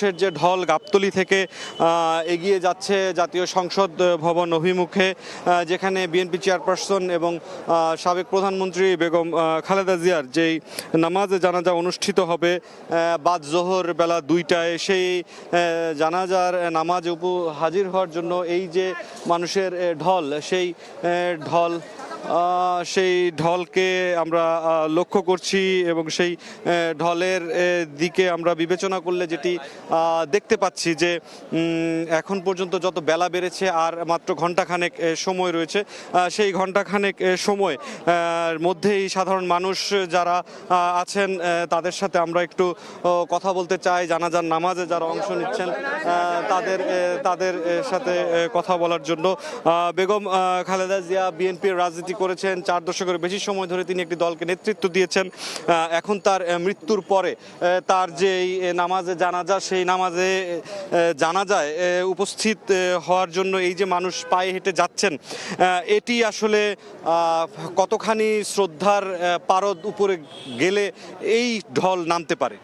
মানুষের যে ঢল গাবতলী থেকে এগিয়ে যাচ্ছে জাতীয় সংসদ ভবন অভিমুখে, যেখানে বিএনপি চেয়ারপারসন এবং সাবেক প্রধানমন্ত্রী বেগম খালেদা জিয়ার যেই নামাজে জানাজা অনুষ্ঠিত হবে বাদ জোহর বেলা 2টায়, সেই জানাজার নামাজে হাজির হওয়ার জন্য এই যে মানুষের ঢল, সেই ঢলকে আমরা লক্ষ্য করছি এবং সেই ঢলের দিকে আমরা বিবেচনা করলে যেটি দেখতে পাচ্ছি যে এখন পর্যন্ত যত বেলা বেড়েছে আর মাত্র ঘণ্টাখানেক সময় রয়েছে, সেই ঘণ্টাখানেক সময় মধ্যেই সাধারণ মানুষ যারা আছেন তাদের সাথে আমরা একটু কথা বলতে চাই। জানাজার নামাজে যারা অংশ নিচ্ছেন তাদের সাথে কথা বলার জন্য। বেগম খালেদা জিয়া বিএনপির রাজনীতি করেছেন 4 দশকের বেশি সময় ধরে, তিনি একটি দলকে নেতৃত্ব দিয়েছেন। এখন তার মৃত্যুর পরে তার যে নামাজে জানাজা, সেই নামাজে জানাজায় উপস্থিত হওয়ার জন্য এই যে মানুষ পায়ে হেঁটে যাচ্ছেন, এটি আসলে কতখানি শ্রদ্ধার পারদ উপরে গেলে এই ঢল নামতে পারে।